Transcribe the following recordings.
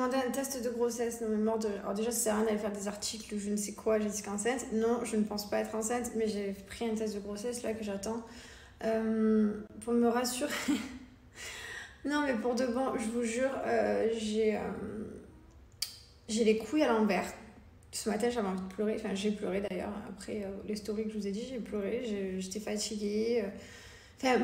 commandé un test de grossesse. Non, mais mort de... Alors déjà, ça sert à rien d'aller faire des articles ou je ne sais quoi, Jessica enceinte. Non, je ne pense pas être enceinte, mais j'ai pris un test de grossesse là que j'attends. Pour me rassurer. Non, mais pour de bon, je vous jure, j'ai les couilles à l'envers. Ce matin, j'avais envie de pleurer. Enfin, j'ai pleuré d'ailleurs. Après les stories que je vous ai dit, j'ai pleuré. J'étais fatiguée. Enfin,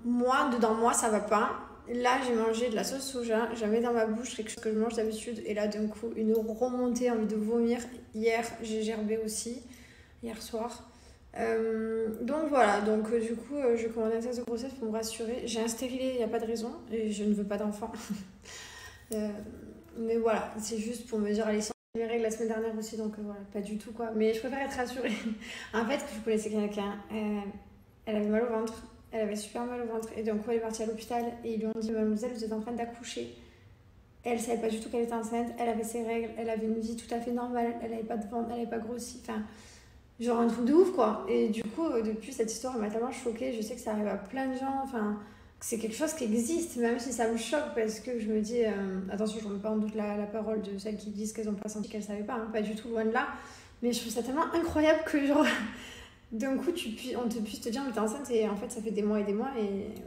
moi, dedans moi, ça va pas. Là, j'ai mangé de la sauce soja. J'avais dans ma bouche quelque chose que je mange d'habitude. Et là, d'un coup, une remontée, envie de vomir. Hier, j'ai gerbé aussi. Hier soir. Donc voilà. Donc, du coup, je commande un test de grossesse pour me rassurer. J'ai un stérilet, il n'y a pas de raison. Et je ne veux pas d'enfant. Mais voilà. C'est juste pour me dire, allez, mes règles la semaine dernière aussi, donc voilà, pas du tout quoi. Mais je préfère être rassurée. En fait, je connaissais quelqu'un, elle avait mal au ventre, elle avait super mal au ventre, et donc elle est partie à l'hôpital et ils lui ont dit, mademoiselle, vous êtes en train d'accoucher. Elle savait pas du tout qu'elle était enceinte, elle avait ses règles, elle avait une vie tout à fait normale, elle avait pas de ventre, elle avait pas grossi, enfin, genre un truc de ouf quoi. Et du coup, depuis cette histoire, elle m'a tellement choquée, je sais que ça arrive à plein de gens, enfin. C'est quelque chose qui existe, même si ça me choque parce que je me dis, attention, je ne remets pas en doute la parole de celles qui disent qu'elles n'ont pas senti, qu'elles ne savaient pas, hein, pas du tout, loin de là. Mais je trouve ça tellement incroyable que, genre, d'un coup, on te puisse te dire, mais t'es enceinte et en fait, ça fait des mois, et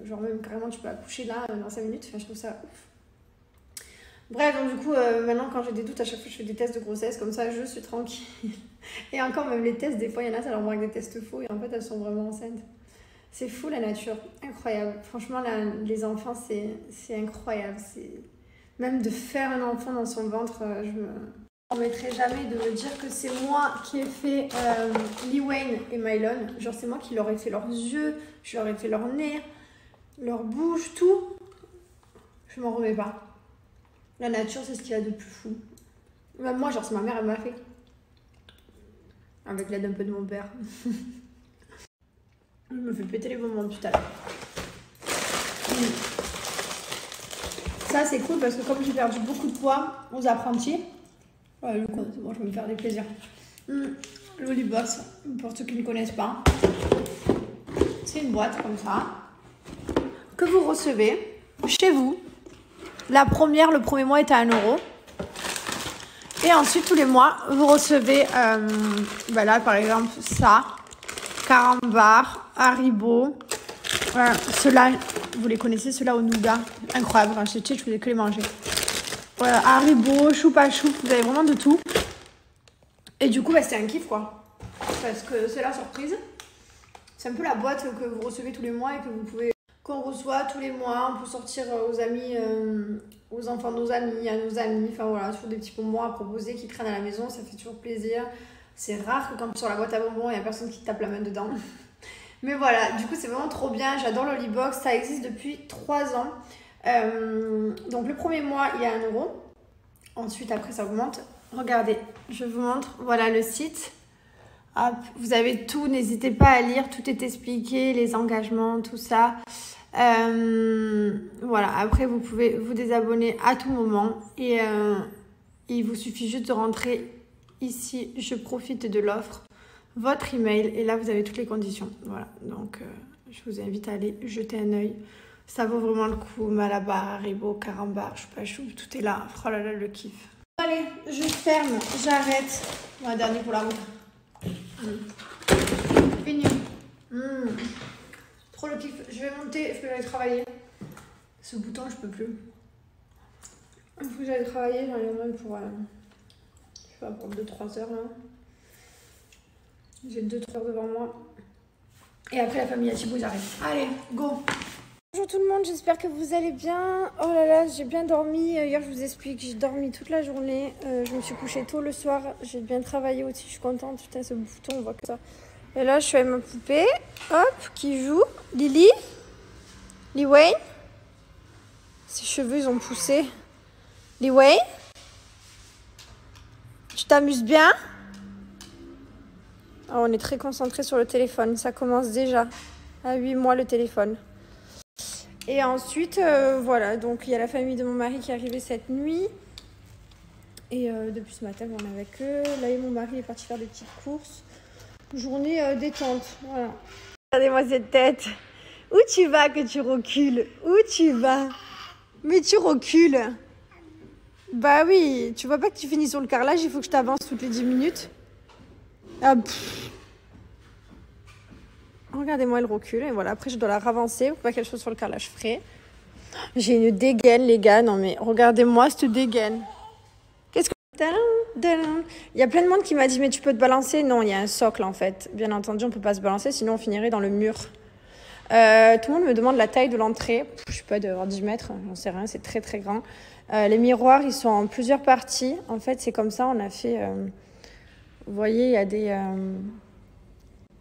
genre, même carrément, tu peux accoucher là dans 5 minutes. Enfin, je trouve ça ouf. Bref, donc du coup, maintenant, quand j'ai des doutes, à chaque fois, je fais des tests de grossesse, comme ça, je suis tranquille. Et encore, même les tests, des fois, il y en a, ça leur manque des tests faux et en fait, elles sont vraiment enceintes. C'est fou la nature, incroyable. Franchement, les enfants, c'est incroyable. Même de faire un enfant dans son ventre, je me permettrai jamais de me dire que c'est moi qui ai fait Lee Wayne et Mylon. Genre, c'est moi qui leur ai fait leurs yeux, je leur ai fait leur nez, leur bouche, tout. Je m'en remets pas. La nature, c'est ce qu'il y a de plus fou. Même moi, genre, c'est ma mère, elle m'a fait. Avec l'aide un peu de mon père. Je me fais péter les bonbons tout à l'heure. Ça, c'est cool parce que comme j'ai perdu beaucoup de poids aux apprentis, ouais, c'est bon, je vais me faire des plaisirs. Lollibox, pour ceux qui ne connaissent pas, c'est une boîte comme ça que vous recevez chez vous. Le premier mois est à 1 €. Et ensuite, tous les mois, vous recevez, là, par exemple, ça, Carambar, Haribo. Voilà, ceux-là, vous les connaissez, ceux-là au nougat. Incroyable, quand j'étais petite, je faisais que les manger. Voilà, Haribo, Choupa Choup, vous avez vraiment de tout. Et du coup, c'est un kiff, quoi. Parce que c'est la surprise. C'est un peu la boîte que vous recevez tous les mois et qu'on reçoit tous les mois. On peut sortir aux amis, aux enfants de nos amis, à nos amis. Enfin voilà, toujours des petits bonbons à proposer qui traînent à la maison, ça fait toujours plaisir. C'est rare que quand sur la boîte à bonbons, il n'y a personne qui te tape la main dedans. Mais voilà, du coup, c'est vraiment trop bien. J'adore Lollibox. Ça existe depuis 3 ans. Donc, le premier mois, il y a 1 €. Ensuite, après, ça augmente. Regardez, je vous montre. Voilà le site. Hop, vous avez tout. N'hésitez pas à lire. Tout est expliqué, les engagements, tout ça. Voilà, après, vous pouvez vous désabonner à tout moment. Et il vous suffit juste de rentrer ici. Je profite de l'offre. Votre email et là vous avez toutes les conditions. Voilà, donc je vous invite à aller jeter un œil. Ça vaut vraiment le coup. Malabar, Haribo, Carambar, Choupa Choup, tout est là. Oh là là, le kiff. Allez, je ferme, j'arrête. Voilà, dernier pour la route. Fini. Trop le kiff. Je vais monter, il faut que j'aille travailler. Ce bouton, je peux plus. Il faut que j'aille travailler, j'en ai même pour, je sais pas, pour 2-3 heures là. J'ai 2-3 heures devant moi. Et après la famille à Thibaut, j'arrive. Allez, go. Bonjour tout le monde, j'espère que vous allez bien. Oh là là, j'ai bien dormi. Hier, je vous explique, j'ai dormi toute la journée. Je me suis couchée tôt le soir. J'ai bien travaillé aussi, je suis contente. Putain, ce bouton, on voit que ça. Et là, je suis avec ma poupée. Hop, qui joue. Lily. Lee Wayne. Ses cheveux, ils ont poussé. Lee Wayne. Tu t'amuses bien? Oh, on est très concentré sur le téléphone. Ça commence déjà. À 8 mois, le téléphone. Et ensuite, voilà. Donc, il y a la famille de mon mari qui est arrivée cette nuit. Et depuis ce matin, on est avec eux. Là, mon mari est parti faire des petites courses. Journée détente. Voilà. Regardez-moi cette tête. Où tu vas que tu recules? Où tu vas? Mais tu recules. Bah oui, tu vois pas que tu finis sur le carrelage, il faut que je t'avance toutes les 10 minutes. Ah, regardez-moi, elle recule. Et voilà, après je dois la ravancer pour pas qu'elle soit sur le carrelage frais. J'ai une dégaine, les gars. Non mais regardez-moi cette dégaine. Qu'est-ce que... Il y a plein de monde qui m'a dit, mais tu peux te balancer. Non, il y a un socle en fait. Bien entendu, on peut pas se balancer, sinon on finirait dans le mur. Tout le monde me demande la taille de l'entrée. Je sais pas, d'avoir 10 mètres, j'en sais rien, c'est très très grand. Les miroirs, ils sont en plusieurs parties. En fait, c'est comme ça, on a fait... vous voyez, il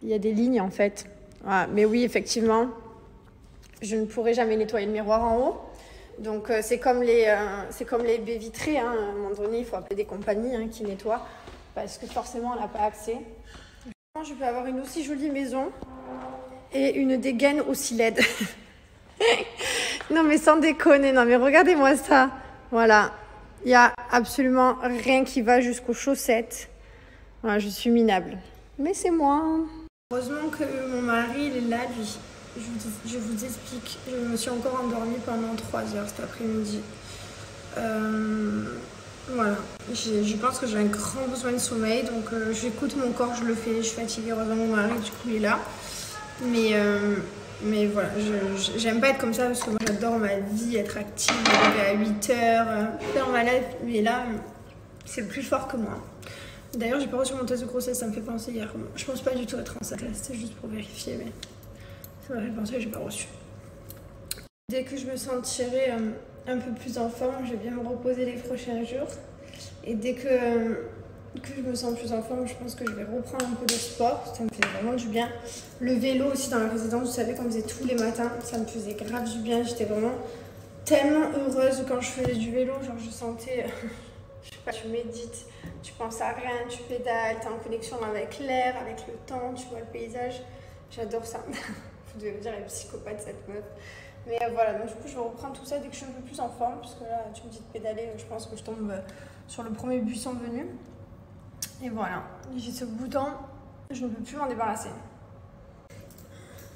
y a des lignes en fait. Voilà. Mais oui, effectivement, je ne pourrai jamais nettoyer le miroir en haut. Donc, c'est comme les baies vitrées. Hein. À un moment donné, il faut appeler des compagnies qui nettoient. Parce que forcément, on n'a pas accès. Je peux avoir une aussi jolie maison et une dégaine aussi laide. Non, mais sans déconner. Non, mais regardez-moi ça. Voilà. Il n'y a absolument rien qui va jusqu'aux chaussettes. Voilà, je suis minable. Mais c'est moi. Heureusement que mon mari, il est là, lui. Je vous explique. Je me suis encore endormie pendant 3 heures cet après-midi. Voilà. Je pense que j'ai un grand besoin de sommeil. Donc, j'écoute mon corps, je le fais. Je suis fatiguée. Heureusement, mon mari, du coup, il est là. Mais voilà, j'aime pas être comme ça parce que moi, j'adore ma vie, être active, me lever à 8 heures, faire ma life. Mais là, c'est le plus fort que moi. D'ailleurs, j'ai pas reçu mon test de grossesse, ça me fait penser hier. Je pense pas du tout être enceinte là, c'était juste pour vérifier, mais ça m'a fait penser que j'ai pas reçu. Dès que je me sentirai un peu plus en forme, je vais bien me reposer les prochains jours. Et dès que je me sens plus en forme, je pense que je vais reprendre un peu de sport. Ça me fait vraiment du bien. Le vélo aussi dans la résidence, vous savez, qu'on faisait tous les matins, ça me faisait grave du bien. J'étais vraiment tellement heureuse quand je faisais du vélo. Genre, je sentais... je sais pas, tu médites, tu penses à rien, tu pédales, tu es en connexion avec l'air, avec le temps, tu vois le paysage. J'adore ça. Vous devez me dire, elle est psychopathe cette meuf. Mais voilà, donc du coup, je vais reprendre tout ça dès que je suis un peu plus en forme. Parce que là, tu me dis de pédaler, je pense que je tombe sur le premier buisson venu. Et voilà, j'ai ce bouton, je ne peux plus m'en débarrasser.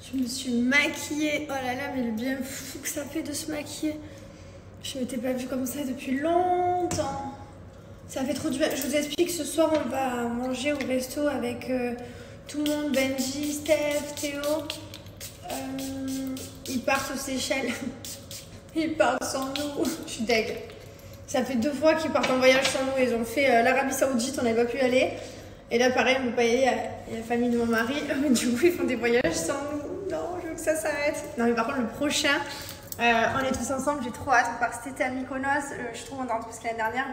Je me suis maquillée. Oh là là, mais le bien fou que ça fait de se maquiller. Je ne m'étais pas vue comme ça depuis longtemps. Ça fait trop du bien. Je vous explique, ce soir, on va manger au resto avec tout le monde. Benji, Steph, Théo. Ils partent aux Seychelles. Ils partent sans nous. Je suis deg. Ça fait 2 fois qu'ils partent en voyage sans nous. Ils ont fait l'Arabie Saoudite, on n'avait pas pu y aller. Et là, pareil, on ne peut pas y aller. Il y a la famille de mon mari. Du coup, ils font des voyages sans nous. Non, je veux que ça s'arrête. Non, mais par contre, le prochain, on est tous ensemble. J'ai trop hâte. On part cet été à Mykonos. Je suis trop contente parce que l'année dernière,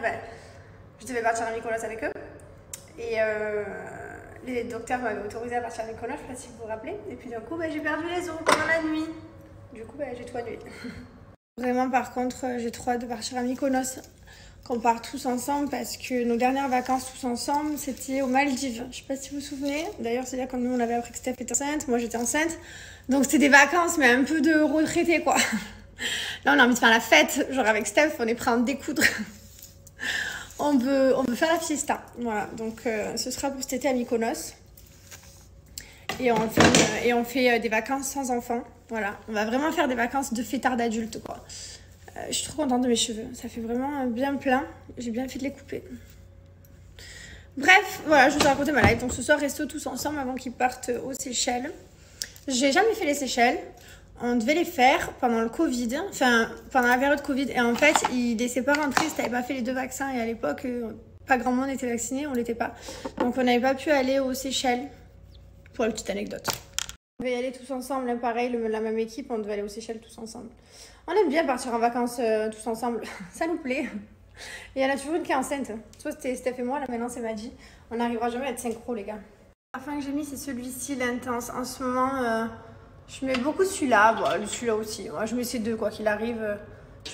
je devais partir à Mykonos avec eux. Et les docteurs m'avaient autorisé à partir à Mykonos, je ne sais pas si vous vous rappelez. Et puis d'un coup, j'ai perdu les os pendant la nuit. Du coup, j'ai tout annulé. Vraiment, par contre, j'ai trop hâte de partir à Mykonos, qu'on part tous ensemble, parce que nos dernières vacances tous ensemble, c'était aux Maldives. Je sais pas si vous vous souvenez. D'ailleurs, c'est là quand nous, on avait appris que Steph était enceinte. Moi, j'étais enceinte. Donc, c'était des vacances, mais un peu de retraité, quoi. Là, on a envie de faire la fête. Genre, avec Steph, on est prêt à en découdre. On veut faire la fiesta. Voilà. Donc, ce sera pour cet été à Mykonos. Et on fait des vacances sans enfants. Voilà, on va vraiment faire des vacances de fêtard d'adulte, quoi. Je suis trop contente de mes cheveux. Ça fait vraiment bien plein. J'ai bien fait de les couper. Bref, voilà, je vous ai raconté ma life. Donc ce soir, resto tous ensemble avant qu'ils partent aux Seychelles. J'ai jamais fait les Seychelles. On devait les faire pendant le Covid. Enfin, pendant la période Covid. Et en fait, ils ne laissaient pas rentrer si tu n'avais pas fait les 2 vaccins. Et à l'époque, pas grand monde était vacciné. On ne l'était pas. Donc on n'avait pas pu aller aux Seychelles. Pour la petite anecdote. On devait y aller tous ensemble, hein, pareil, la même équipe, on devait aller aux Seychelles tous ensemble. On aime bien partir en vacances tous ensemble, ça nous plaît. Et il y en a toujours une qui est enceinte. Soit c'était Steph et moi, là maintenant c'est Madji. On n'arrivera jamais à être synchro, les gars. Le parfum que j'ai mis, c'est celui-ci, l'intense. En ce moment, je mets beaucoup celui-là, celui-là aussi. Moi, je mets ces 2, quoi qu'il arrive.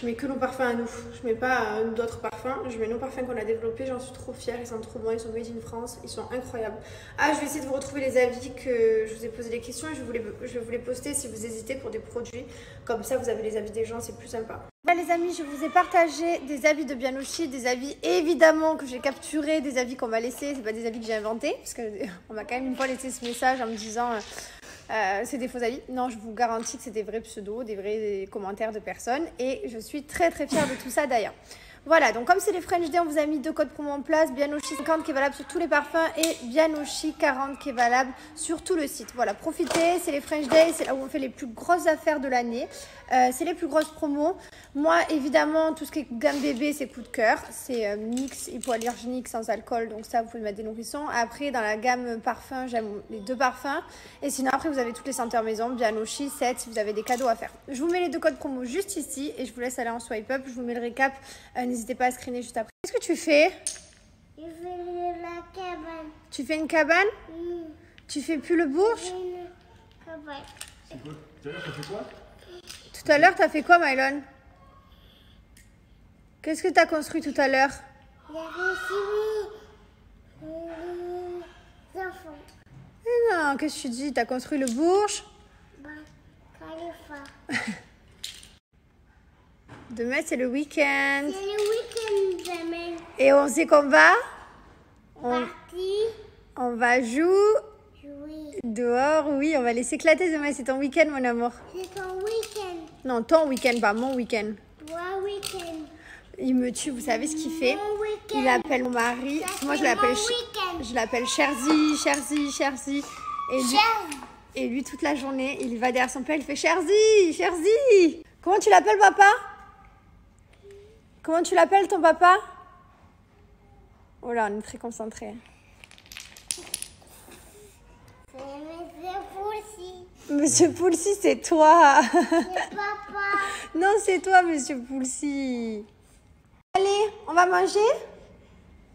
Je mets que nos parfums à nous. Je mets pas d'autres parfums. Je mets nos parfums qu'on a développés. J'en suis trop fière. Ils sont trop bons. Ils sont made in France. Ils sont incroyables. Ah, je vais essayer de vous retrouver les avis que je vous ai posé les questions. Et je vais vous les poster si vous hésitez pour des produits. Comme ça, vous avez les avis des gens. C'est plus sympa. Là, les amis, je vous ai partagé des avis de Bianouchi. Des avis, évidemment, que j'ai capturés. Des avis qu'on m'a laissés. C'est pas des avis que j'ai inventés. Parce qu'on m'a quand même une fois laissé ce message en me disant... c'est des faux avis. Non, je vous garantis que c'est des vrais pseudos, des vrais commentaires de personnes. Et je suis très très fière de tout ça d'ailleurs. Voilà, donc comme c'est les French Day, on vous a mis 2 codes promo en place. Bianoshi 50 qui est valable sur tous les parfums et Bianoshi 40 qui est valable sur tout le site. Voilà, profitez, c'est les French Day, c'est là où on fait les plus grosses affaires de l'année. C'est les plus grosses promos. Moi, évidemment, tout ce qui est gamme bébé, c'est coup de cœur. C'est mix hypoallergénique sans alcool, donc ça, vous pouvez mettre des nourrissons. Après, dans la gamme parfum, j'aime les 2 parfums. Et sinon, après, vous avez toutes les senteurs maison, Bianoshi, 7, si vous avez des cadeaux à faire. Je vous mets les 2 codes promo juste ici et je vous laisse aller en swipe up. Je vous mets le récap. N'hésitez pas à screener juste après. Qu'est-ce que tu fais? Je fais la cabane. Tu fais une cabane? Tu fais plus le bourge? Une cabane. C'est quoi? Tout à l'heure, t'as fait quoi? Tout à l'heure, t'as fait quoi, Mylon? Qu'est-ce que t'as construit tout à l'heure? J'avais suivi les enfants. Mais non, qu'est-ce que tu dis? T'as construit le bourge? Bah, Khalifa. Demain, c'est le week-end. C'est le week-end demain. Et on sait qu'on va? Parti. On va jouer Oui. dehors, oui, on va aller s'éclater demain. C'est ton week-end, mon amour. C'est ton week-end. Non, ton week-end, pas mon week-end. Mon week-end. Il me tue, vous savez ce qu'il fait? Mon week-end. Il appelle mon mari. Ça, Moi, c'est je l'appelle Cherzi, Cherzi, Cherzi. Et lui, toute la journée, il va derrière son père, il fait Cherzi, Cherzi. Comment tu l'appelles, papa? Comment tu l'appelles, ton papa? Oh là, on est très concentrés. C'est Monsieur Poulsi. Monsieur Poulsi, c'est toi. C'est papa. Non, c'est toi, Monsieur Poulsi. Allez, on va manger?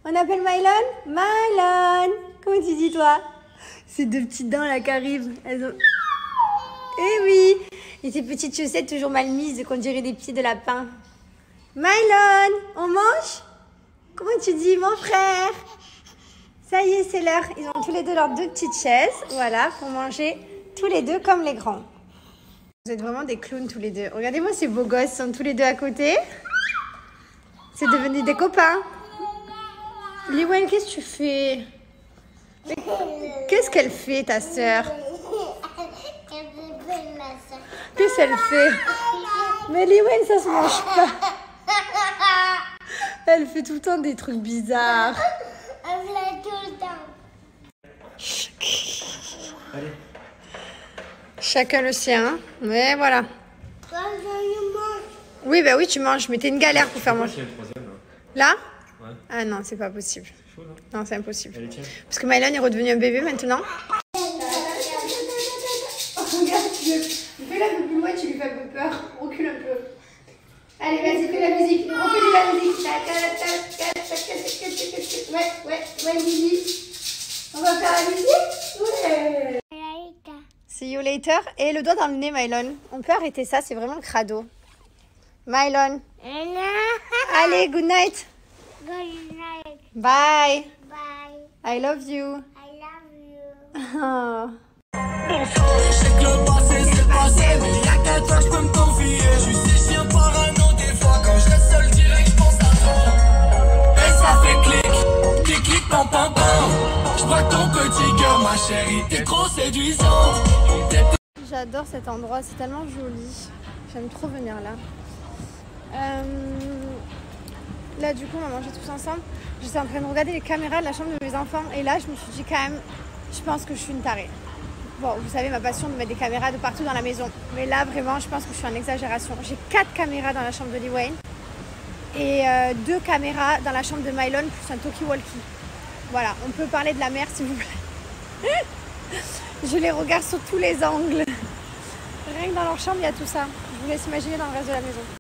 On appelle Mylon? Mylon! Comment tu dis, toi? Ces 2 petites dents là qui arrivent. Elles ont... Eh oui! Et ces petites chaussettes toujours mal mises qu'on dirait des pieds de lapin. Mylon! On mange? Comment tu dis, mon frère? Ça y est, c'est l'heure. Ils ont tous les deux leurs 2 petites chaises. Voilà, pour manger tous les 2 comme les grands. Vous êtes vraiment des clowns tous les 2. Regardez-moi ces beaux gosses, ils sont tous les 2 à côté. C'est devenu des copains. Liwen, qu'est-ce que tu fais? Qu'est-ce qu'elle fait, ta sœur? Qu'est-ce qu'elle fait? Mais Liwen, ça se mange pas. Elle fait tout le temps des trucs bizarres. Elle fait tout le temps. Allez. Chacun le sien. Mais voilà. Quand je mange. Oui, bah oui, tu manges. Mais t'es une galère pour faire manger. C'est le troisième, Là? là. Ouais. Ah non, c'est pas possible. C'est chaud, là. Non, c'est impossible. Allez, tiens. Parce que Mylon est redevenu un bébé maintenant. Regarde, fais-la un peu plus loin, tu lui fais un peu peur. Recule un peu. Allez, vas-y, fais la musique. Refais la musique. Ouais, Lily. On va faire la musique? Ouais. See you later. Et le doigt dans le nez, Mylon. On peut arrêter ça, c'est vraiment le crado. Mylon. Allez, good night. Good night. Bye. Bye. I love you. I love you. Oh. Je sais que le passé c'est passé, mais y'a qu'à toi je peux me confier. Je suis si chien parano des fois, quand je reste seul direct je pense à toi. Et ça fait clic, clic clic pam pam pam. Je braque ton petit cœur ma chérie, t'es trop séduisante. J'adore cet endroit, c'est tellement joli. J'aime trop venir là. Là du coup on va manger tous ensemble. J'étais en train de regarder les caméras de la chambre de mes enfants et là je me suis dit quand même, je pense que je suis une tarée. Bon, vous savez ma passion de mettre des caméras de partout dans la maison. Mais là vraiment je pense que je suis en exagération. J'ai 4 caméras dans la chambre de Liwen et 2 caméras dans la chambre de Mylon plus un talkie-walkie. Voilà, on peut parler de la mer s'il vous plaît. Je les regarde sur tous les angles. Rien que dans leur chambre il y a tout ça. Je vous laisse imaginer dans le reste de la maison.